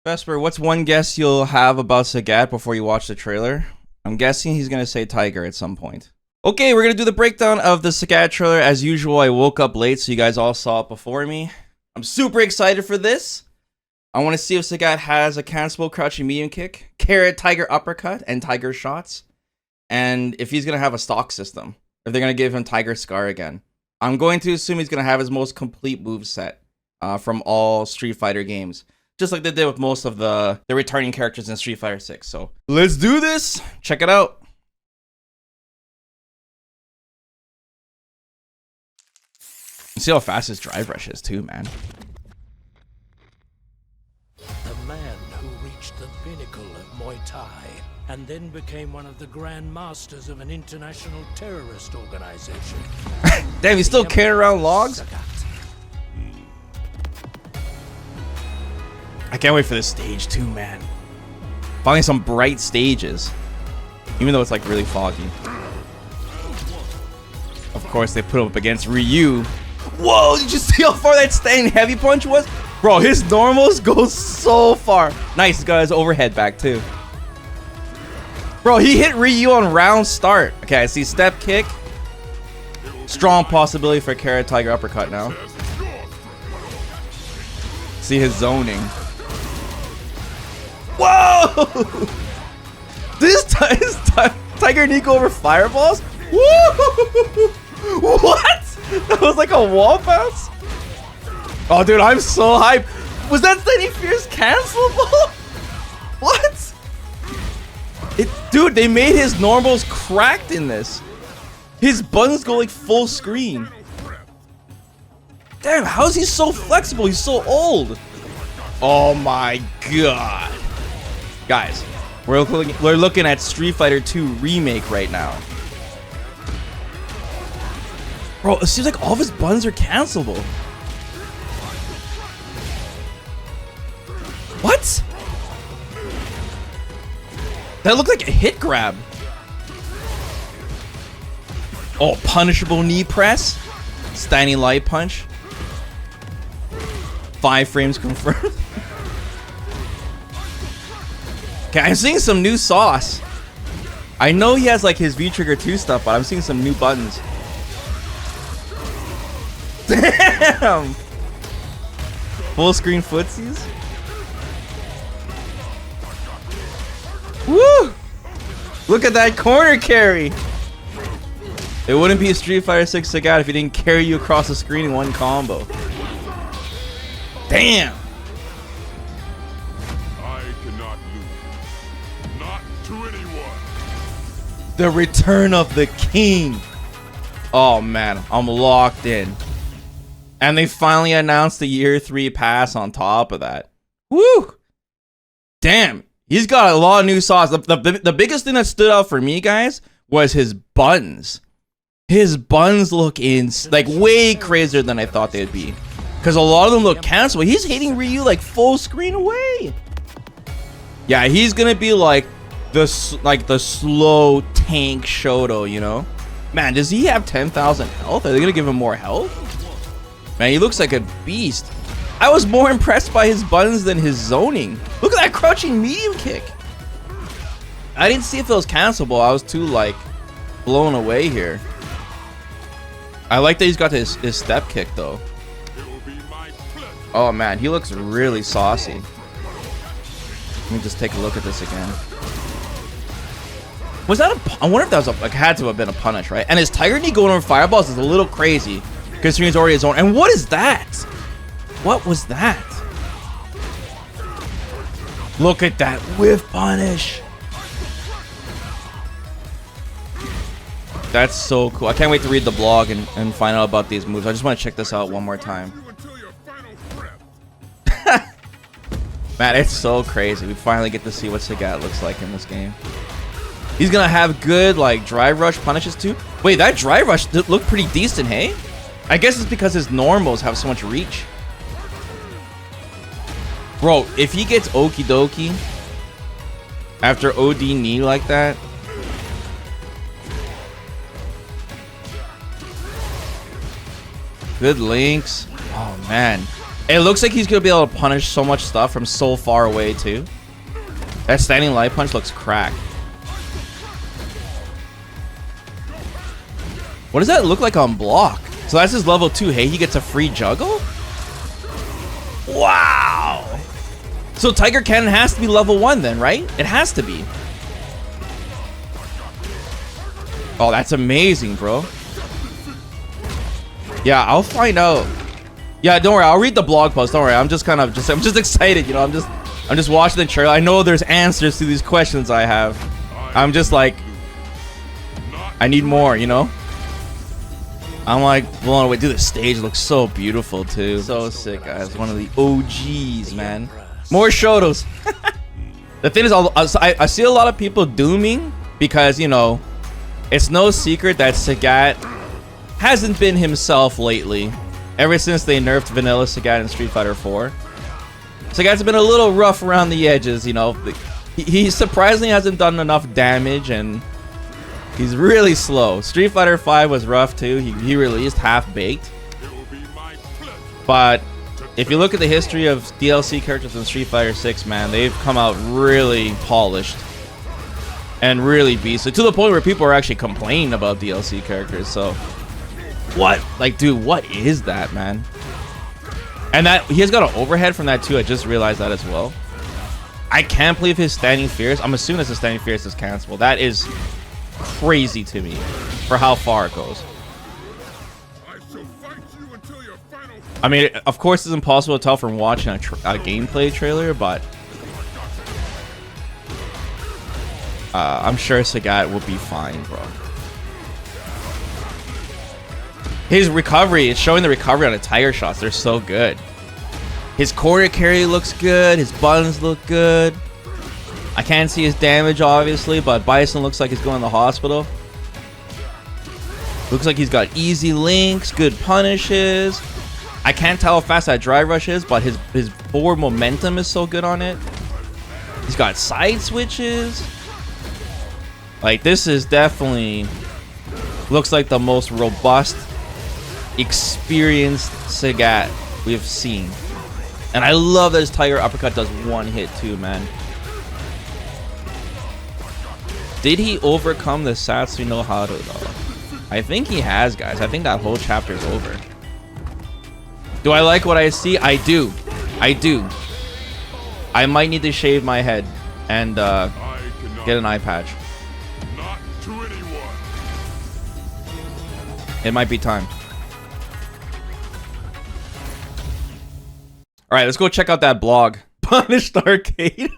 Vesper, what's one guess you'll have about Sagat before you watch the trailer? I'm guessing he's going to say Tiger at some point. Okay, we're going to do the breakdown of the Sagat trailer. As usual, I woke up late, so you guys all saw it before me. I'm super excited for this. I want to see if Sagat has a cancelable crouching medium kick, carrot tiger uppercut, and tiger shots. And if he's going to have a stock system. If they're going to give him Tiger Scar again. I'm going to assume he's going to have his most complete moveset from all Street Fighter games. Just like they did with most of the returning characters in Street Fighter 6. So let's do this. Check it out. You see how fast his drive rush is too, man. The man who reached the pinnacle of Muay Thai and then became one of the grand masters of an international terrorist organization. Damn, he's still carrying around logs? Sagat. I can't wait for this stage too, man. Finally some bright stages. Even though it's like really foggy. Of course, they put him up against Ryu. Whoa, did you see how far that standing heavy punch was? Bro, his normals go so far. Nice, he's got his overhead back too. Bro, he hit Ryu on round start. Okay, I see step kick. Strong possibility for carrot tiger uppercut now. See his zoning. Whoa! This Tiger Nico over fireballs? Woo! What? That was like a wall bounce? Oh, dude, I'm so hyped. Was that Steady Fierce cancelable? What? Dude, they made his normals cracked in this. His buttons go like full screen. Damn, how is he so flexible? He's so old. Oh my god. Guys, we're looking at Street Fighter 2 Remake right now. Bro, it seems like all of his buttons are cancelable. What? That looked like a hit grab. Oh, punishable knee press. Standing light punch. 5 frames confirmed. Okay, I'm seeing some new sauce. I know he has like his V-Trigger 2 stuff, but I'm seeing some new buttons. Damn! Full screen footsies. Woo! Look at that corner carry. It wouldn't be a Street Fighter 6 Sagat if he didn't carry you across the screen in one combo. Damn! I cannot lose. Not to anyone. The return of the king. Oh man, I'm locked in. And they finally announced the year 3 pass on top of that. Woo! Damn, he's got a lot of new sauce. The biggest thing that stood out for me, guys, was his buttons. His buns look like way crazier than I thought they'd be. Because a lot of them look cancelable. He's hitting Ryu like full screen away. Yeah, he's gonna be like the slow tank Shoto, you know? Man, does he have 10,000 health? Are they gonna give him more health? Man, he looks like a beast. I was more impressed by his buttons than his zoning. Look at that crouching medium kick. I didn't see if it was cancelable. I was too like blown away here. I like that he's got his step kick though. Oh man, he looks really saucy. Let me just take a look at this again. Was that I wonder if that was had to have been a punish, right? And his Tiger Knee going over fireballs is a little crazy, considering he's already his own. And what is that? What was that? Look at that whiff punish. That's so cool. I can't wait to read the blog and find out about these moves. I just want to check this out one more time. Man, it's so crazy. We finally get to see what Sagat looks like in this game. He's gonna have good like drive rush punishes too. Wait, that drive rush looked pretty decent, hey? I guess it's because his normals have so much reach. Bro, if he gets okie dokie after OD knee like that. Good links. Oh man. It looks like he's gonna be able to punish so much stuff from so far away too. That standing light punch looks cracked. What does that look like on block? So that's his level 2. Hey, he gets a free juggle? Wow. So Tiger Cannon has to be level 1 then, right? It has to be. Oh, that's amazing, bro. Yeah, I'll find out. Yeah, don't worry. I'll read the blog post. Don't worry. I'm just excited, you know. I'm just watching the trailer. I know there's answers to these questions I have. I'm just like, I need more, you know. I'm like blown away. Dude, the stage looks so beautiful too. So sick, guys. One of the OGs, man. More Shotos. The thing is, I see a lot of people dooming because, you know, it's no secret that Sagat hasn't been himself lately. Ever since they nerfed Vanilla Sagat in Street Fighter 4. Sagat's been a little rough around the edges, you know. He surprisingly hasn't done enough damage, and he's really slow. Street Fighter 5 was rough too. He released half-baked. But if you look at the history of DLC characters in Street Fighter 6, man, they've come out really polished and really beastly, to the point where people are actually complaining about DLC characters. So what? Like, dude, what is that, man? And that he has got an overhead from that too. I just realized that as well. I can't believe his standing fierce. I'm assuming that his standing fierce is cancelable. That is crazy to me for how far it goes. I mean, of course, it's impossible to tell from watching a gameplay trailer, but I'm sure Sagat will be fine, bro. His recovery, it's showing the recovery on the Tiger shots. They're so good. His corner carry looks good. His buttons look good. I can't see his damage, obviously, but Bison looks like he's going to the hospital. Looks like he's got easy links, good punishes. I can't tell how fast that drive rush is, but his forward momentum is so good on it. He's got side switches. Like, this is definitely looks like the most robust, experienced Sagat we've seen. And I love that his Tiger Uppercut does one hit too, man. Did he overcome the Satsu no Haru though? I think he has, guys. I think that whole chapter is over. Do I like what I see? I do. I do. I might need to shave my head and get an eye patch. Not to anyone. It might be time. All right, let's go check out that blog. Punished Arcade.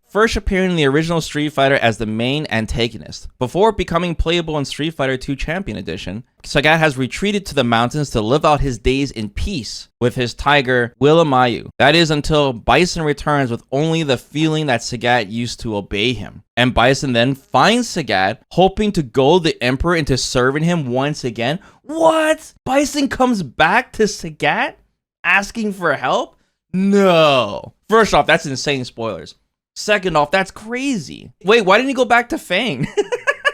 First appearing in the original Street Fighter as the main antagonist. Before becoming playable in Street Fighter 2 Champion Edition, Sagat has retreated to the mountains to live out his days in peace with his tiger, Willamayu. That is until Bison returns with only the feeling that Sagat used to obey him. And Bison then finds Sagat, hoping to goad the Emperor into serving him once again. What? Bison comes back to Sagat asking for help? No. First off, that's insane spoilers. Second off, that's crazy. Wait, why didn't he go back to Fang?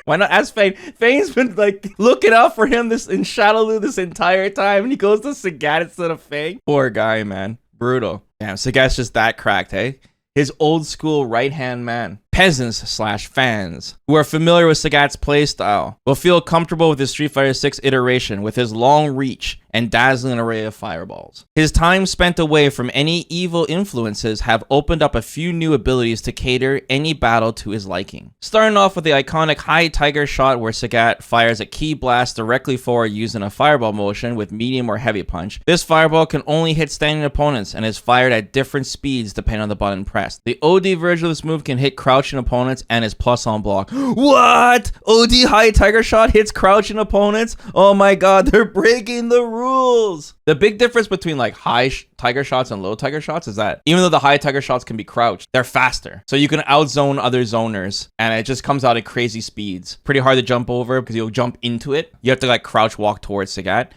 Why not ask Fang? Fang's been like looking out for him in Shadowloo this entire time, and he goes to Sagat instead of Fang. Poor guy, man. Brutal. Damn, Sagat's just that cracked, hey? His old school right-hand man. Peasants/fans who are familiar with Sagat's playstyle will feel comfortable with his Street Fighter 6 iteration with his long reach and dazzling array of fireballs. His time spent away from any evil influences have opened up a few new abilities to cater any battle to his liking. Starting off with the iconic high tiger shot where Sagat fires a key blast directly forward using a fireball motion with medium or heavy punch. This fireball can only hit standing opponents and is fired at different speeds depending on the button pressed. The OD version of this move can hit crouching opponents and is plus on block. What? OD high tiger shot hits crouching opponents? Oh my god, they're breaking the rules. The big difference between like high tiger shots and low tiger shots is that even though the high tiger shots can be crouched, they're faster. So you can outzone other zoners and it just comes out at crazy speeds. Pretty hard to jump over because you'll jump into it. You have to like crouch walk towards Sagat.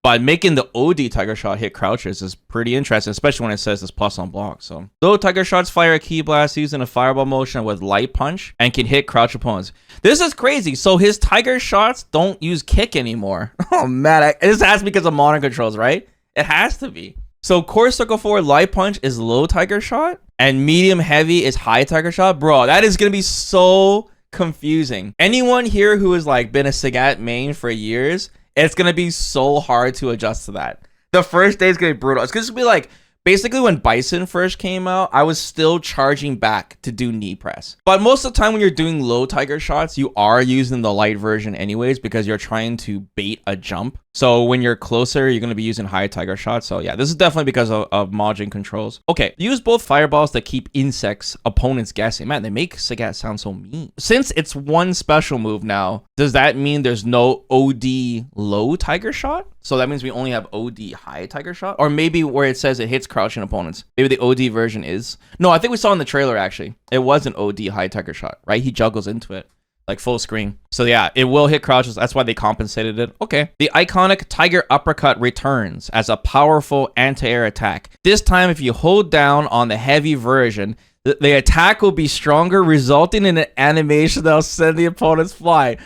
But making the OD Tiger Shot hit crouchers is pretty interesting, especially when it says it's plus on block. So, though Tiger Shots fire a key blast using a fireball motion with light punch and can hit crouch opponents. This is crazy. So his Tiger Shots don't use kick anymore. Oh man, this has to be because of modern controls, right? It has to be. So core circle forward light punch is low tiger shot and medium heavy is high tiger shot. Bro, that is gonna be so confusing. Anyone here who has like been a Sagat main for years, it's gonna be so hard to adjust to that. The first day is gonna be brutal. It's gonna be like basically when Bison first came out, I was still charging back to do knee press. But most of the time when you're doing low tiger shots, you are using the light version anyways because you're trying to bait a jump. So when you're closer, you're going to be using high tiger shots. So yeah, this is definitely because of Majin controls. Okay, use both fireballs to keep insects opponents guessing. Man, they make Sagat sound so mean. Since it's one special move now, does that mean there's no OD low tiger shot? So that means we only have OD high tiger shot? Or maybe where it says it hits crouching opponents. Maybe the OD version is. No, I think we saw in the trailer actually. It was an OD high tiger shot, right? He juggles into it. Like full screen. So yeah, it will hit crouches. That's why they compensated it. Okay. The iconic Tiger Uppercut returns as a powerful anti-air attack. This time, if you hold down on the heavy version, the attack will be stronger, resulting in an animation that'll send the opponents flying.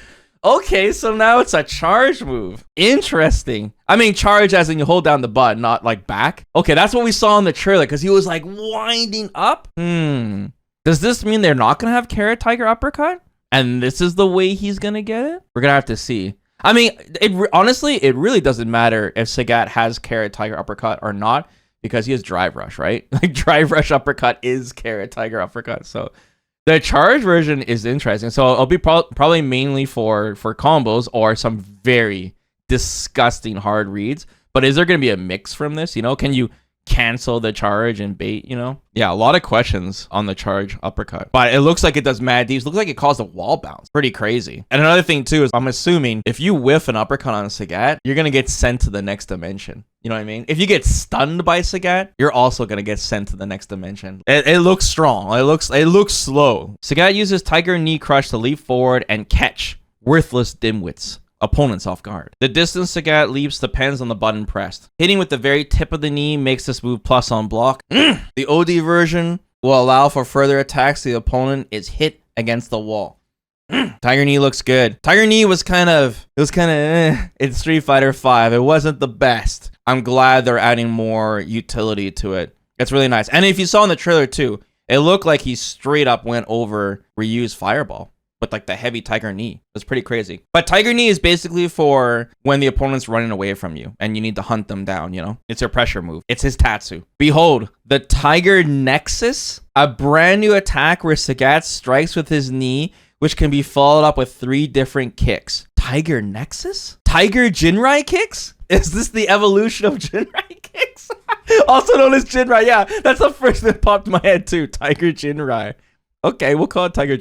Okay, so now it's a charge move. Interesting. I mean, charge as in you hold down the button, not like back. Okay, that's what we saw in the trailer because he was like winding up. Does this mean they're not going to have Carrot Tiger Uppercut? And this is the way he's going to get it? We're going to have to see. I mean, honestly, it really doesn't matter if Sagat has Carrot Tiger Uppercut or not because he has Drive Rush, right? Like Drive Rush Uppercut is Carrot Tiger Uppercut. So the charge version is interesting. So it'll be probably mainly for combos or some very disgusting hard reads. But is there going to be a mix from this? You know, can you cancel the charge and bait, you know? Yeah, a lot of questions on the charge uppercut. But it looks like it does mad deeps. Looks like it caused a wall bounce. Pretty crazy. And another thing too is I'm assuming if you whiff an uppercut on Sagat, you're going to get sent to the next dimension. You know what I mean? If you get stunned by Sagat, you're also going to get sent to the next dimension. It looks strong. It looks slow. Sagat uses Tiger Knee Crush to leap forward and catch worthless dimwits. Opponents off guard. The distance Sagat leaps depends on the button pressed. Hitting with the very tip of the knee makes this move plus on block. The OD version will allow for further attacks. The opponent is hit against the wall. Tiger Knee looks good. Tiger Knee was kind of in Street Fighter 5. It wasn't the best. I'm glad they're adding more utility to it. It's really nice. And if you saw in the trailer too, it looked like he straight up went over reused Fireball with like the heavy Tiger Knee. It's pretty crazy. But Tiger Knee is basically for when the opponent's running away from you and you need to hunt them down, you know? It's your pressure move. It's his Tatsu. Behold, the Tiger Nexus, a brand new attack where Sagat strikes with his knee, which can be followed up with 3 different kicks. Tiger Nexus? Tiger Jinrai kicks? Is this the evolution of Jinrai kicks? Also known as Jinrai. Yeah, that's the first that popped in my head too. Tiger Jinrai. Okay, we'll call it Tiger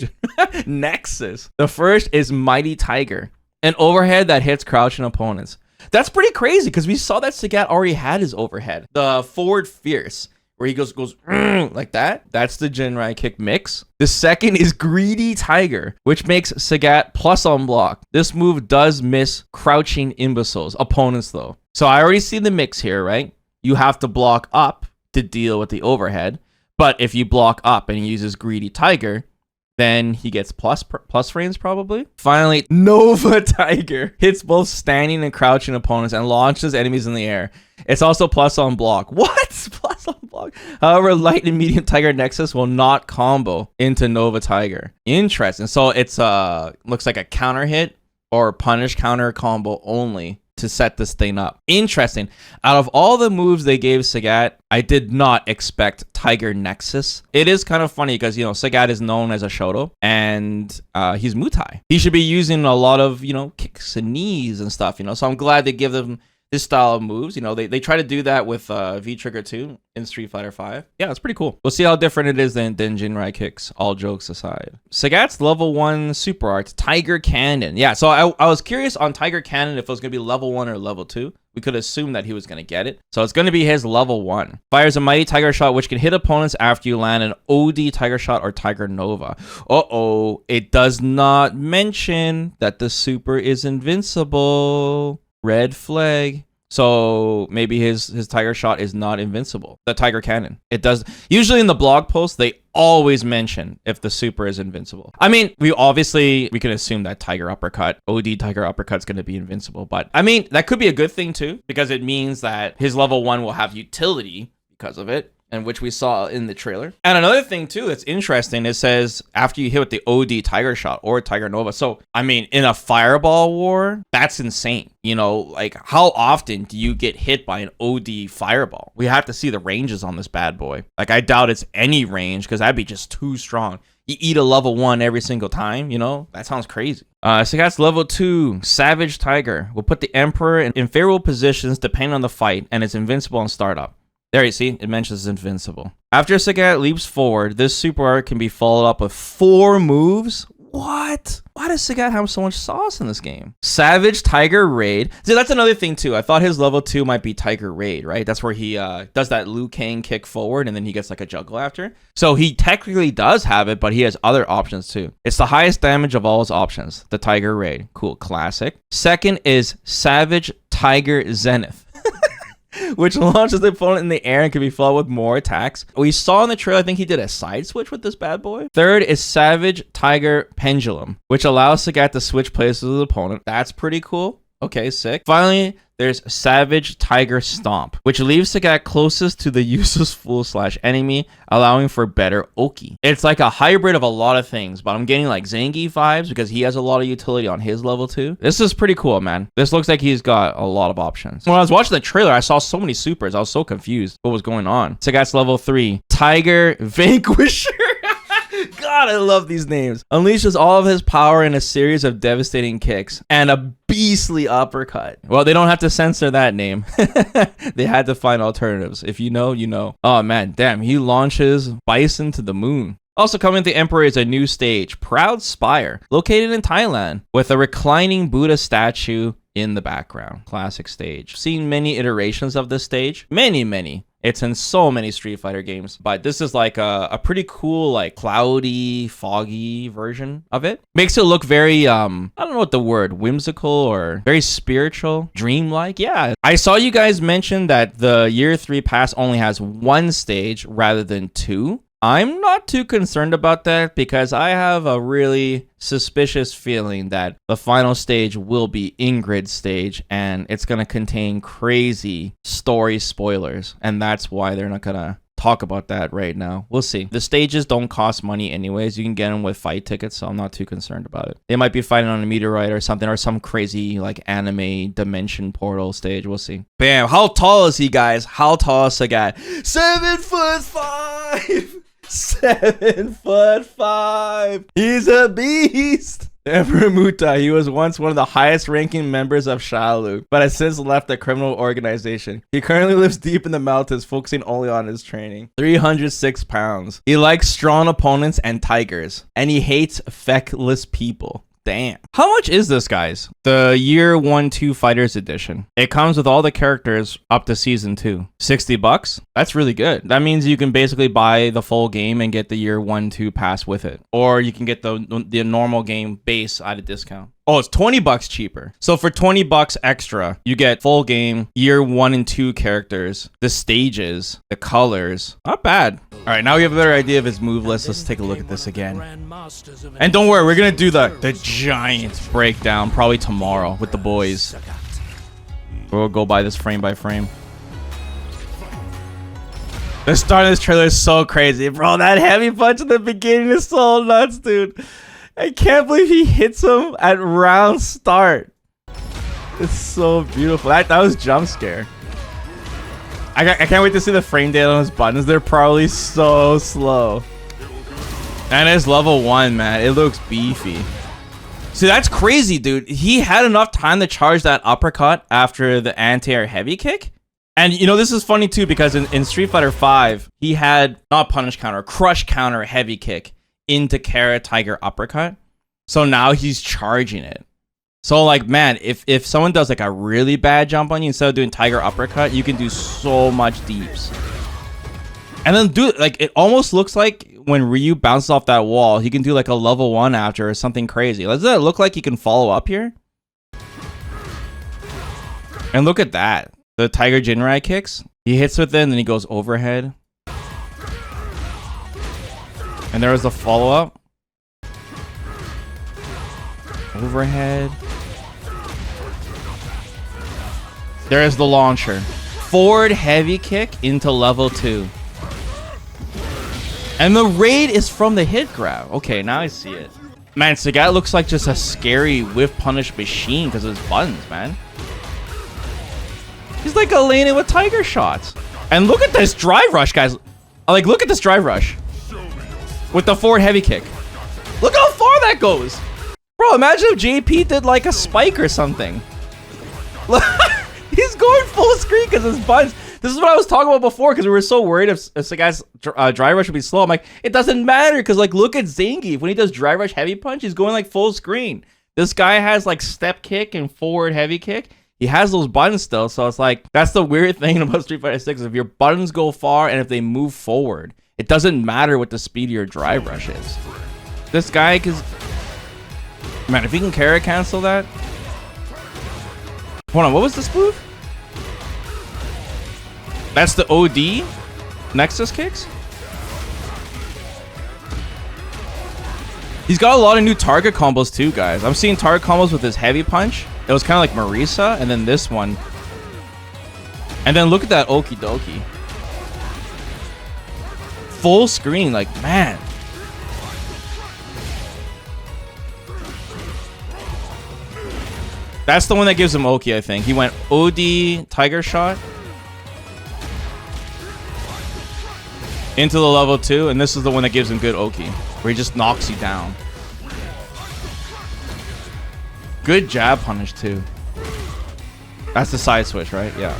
Nexus. The first is Mighty Tiger, an overhead that hits crouching opponents. That's pretty crazy because we saw that Sagat already had his overhead. The forward fierce, where he goes like that. That's the Jinrai kick mix. The second is Greedy Tiger, which makes Sagat plus on block. This move does miss crouching imbeciles, opponents though. So I already see the mix here, right? You have to block up to deal with the overhead. But if you block up and he uses Greedy Tiger, then he gets plus frames probably. Finally, Nova Tiger hits both standing and crouching opponents and launches enemies in the air. It's also plus on block. What? Plus on block. However, light and medium Tiger Nexus will not combo into Nova Tiger. Interesting. So it's looks like a counter hit or punish counter combo only to set this thing up. Interesting. Out of all the moves they gave Sagat, I did not expect Tiger Nexus. It is kind of funny because, you know, Sagat is known as a Shoto and he's Muay Thai. He should be using a lot of, you know, kicks and knees and stuff, you know, so I'm glad they give them this style of moves. You know, they try to do that with V-Trigger 2 in Street Fighter 5. Yeah, it's pretty cool. We'll see how different it is than Jinrai kicks, all jokes aside. Sagat's level 1 super art, Tiger Cannon. Yeah, so I was curious on Tiger Cannon if it was going to be level 1 or level 2. We could assume that he was going to get it. So it's going to be his level 1. Fires a Mighty Tiger Shot, which can hit opponents after you land an OD Tiger Shot or Tiger Nova. Uh-oh, it does not mention that the super is invincible. Red flag. So maybe his Tiger Shot is not invincible. The Tiger Cannon. It does. Usually in the blog post, they always mention if the super is invincible. I mean, we can assume that Tiger Uppercut, OD Tiger Uppercut's going to be invincible, but I mean, that could be a good thing too, because it means that his level 1 will have utility because of it, and which we saw in the trailer. And another thing too that's interesting, it says after you hit with the OD Tiger Shot or Tiger Nova. So, I mean, in a fireball war, that's insane. You know, like how often do you get hit by an OD fireball? We have to see the ranges on this bad boy. Like, I doubt it's any range because that'd be just too strong. You eat a level 1 every single time, you know? That sounds crazy. Sagat's level 2, Savage Tiger. Will put the Emperor in favorable positions depending on the fight, and it's invincible on startup. There you see, it mentions invincible. After Sagat leaps forward, this super art can be followed up with 4 moves. What? Why does Sagat have so much sauce in this game? Savage Tiger Raid. See, that's another thing too. I thought his level 2 might be Tiger Raid, right? That's where he does that Liu Kang kick forward and then he gets like a juggle after. So he technically does have it, but he has other options too. It's the highest damage of all his options, the Tiger Raid. Cool, classic. Second is Savage Tiger Zenith. Which launches the opponent in the air and can be followed with more attacks. We saw in the trailer, I think he did a side switch with this bad boy. Third is Savage Tiger Pendulum, which allows Sagat to switch places with the opponent. That's pretty cool. Okay, sick. Finally, there's Savage Tiger Stomp, which leaves Sagat closest to the useless fool/enemy, allowing for better Oki. It's like a hybrid of a lot of things, but I'm getting like Zangief vibes because he has a lot of utility on his level 2. This is pretty cool, man. This looks like he's got a lot of options. When I was watching the trailer, I saw so many supers. I was so confused what was going on. Sagat's level 3, Tiger Vanquisher. God, I love these names. Unleashes all of his power in a series of devastating kicks and a beastly uppercut. Well, they don't have to censor that name. They had to find alternatives. If you know, you know. Oh man, damn, he launches Bison to the moon. Also coming to the Emperor is a new stage, Proud Spire, located in Thailand, with a reclining Buddha statue in the background. Classic stage. Seen many iterations of this stage. Many. It's in so many Street Fighter games, but this is like a pretty cool, like cloudy, foggy version of it. Makes it look very, I don't know what the word, whimsical or very spiritual, dreamlike. Yeah. I saw you guys mention that the Year 3 pass only has 1 stage rather than 2. I'm not too concerned about that because I have a really suspicious feeling that the final stage will be Ingrid's stage and it's going to contain crazy story spoilers. And that's why they're not going to talk about that right now. We'll see. The stages don't cost money anyways. You can get them with fight tickets, so I'm not too concerned about it. They might be fighting on a meteorite or something, or some crazy like anime dimension portal stage. We'll see. Bam. How tall is he, guys? How tall is Sagat? 7'5". 7'5". He's a beast. Emperor Mutai, he was once one of the highest ranking members of Shaolu, but has since left the criminal organization. He currently lives deep in the mountains, focusing only on his training. 306 pounds. He likes strong opponents and tigers, and he hates feckless people. Damn. How much is this, guys? The Year 1-2 Fighters Edition. It comes with all the characters up to Season 2. $60? That's really good. That means you can basically buy the full game and get the Year 1-2 pass with it. Or you can get the normal game base at a discount. Oh, it's $20 cheaper. So for $20 extra, you get full game, Year 1 and 2 characters, the stages, the colors. Not bad. All right, now we have a better idea of his move list. Let's take a look at this again. And don't worry, we're going to do the giant breakdown probably tomorrow with the boys. We'll go by this frame by frame. The start of this trailer is so crazy. Bro, that heavy punch at the beginning is so nuts, dude. I can't believe he hits him at round start. It's so beautiful. That was jump scare. I can't wait to see the frame data on his buttons. They're probably so slow. And it's level 1, man. It looks beefy. See, that's crazy, dude. He had enough time to charge that uppercut after the anti-air heavy kick. And, you know, this is funny, too, because in Street Fighter 5, he had not punish counter, crush counter heavy kick into Kara Tiger uppercut. So now he's charging it. So like, man, if someone does like a really bad jump on you, instead of doing Tiger uppercut, you can do so much deeps. And then like, it almost looks like when Ryu bounces off that wall, he can do like a level 1 after or something crazy. Does it look like he can follow up here? And look at that. The Tiger Jinrai kicks. He hits with it and then he goes overhead. And there was the follow-up. Overhead. There's the launcher. Forward heavy kick into level 2. And the raid is from the hit grab. Okay, now I see it. Man, Sagat looks like just a scary whiff punish machine because of his buttons, man. He's like Elena with tiger shots. And look at this drive rush, guys. Like, look at this drive rush. With the forward heavy kick. Look how far that goes. Bro, imagine if JP did like a spike or something. He's going full screen because his buttons. This is what I was talking about before because we were so worried if Sagat's drive rush would be slow. I'm like, it doesn't matter because like look at Zangief. When he does drive rush heavy punch, he's going like full screen. This guy has like step kick and forward heavy kick. He has those buttons still, so it's like that's the weird thing about Street Fighter 6. If your buttons go far and if they move forward, it doesn't matter what the speed of your drive rush is. This guy, cause man, if he can carry cancel that. Hold on, what was this move? That's the OD Nexus kicks. He's got a lot of new target combos too, guys. I'm seeing target combos with his heavy punch. It was kind of like Marisa, and then this one. And then look at that okie dokie. Full screen, like, man. That's the one that gives him Oki, I think. He went OD Tiger Shot into the level 2, and this is the one that gives him good Oki, where he just knocks you down. Good jab punish too. That's the side switch, right? Yeah.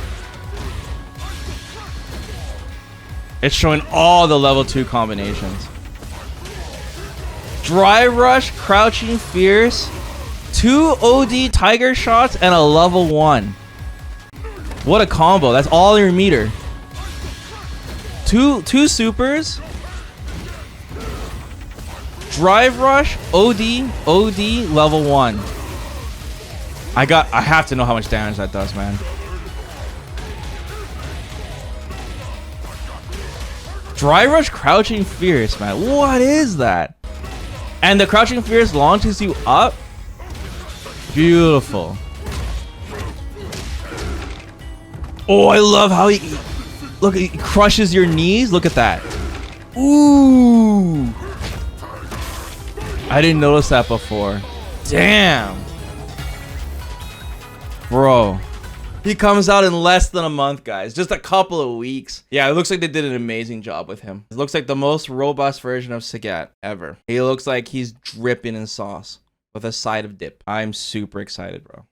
It's showing all the level 2 combinations. Drive rush, crouching fierce, 2 OD tiger shots, and a level 1. What a combo. That's all your meter. Two supers. Drive rush, OD, level 1. I have to know how much damage that does, man. Drive rush, crouching fierce, man. What is that? And the crouching fierce launches you up. Beautiful. Oh, I love how he look. He crushes your knees. Look at that. Ooh. I didn't notice that before. Damn. Bro. He comes out in less than a month, guys. Just a couple of weeks. Yeah, it looks like they did an amazing job with him. It looks like the most robust version of Sagat ever. He looks like he's dripping in sauce with a side of dip. I'm super excited, bro.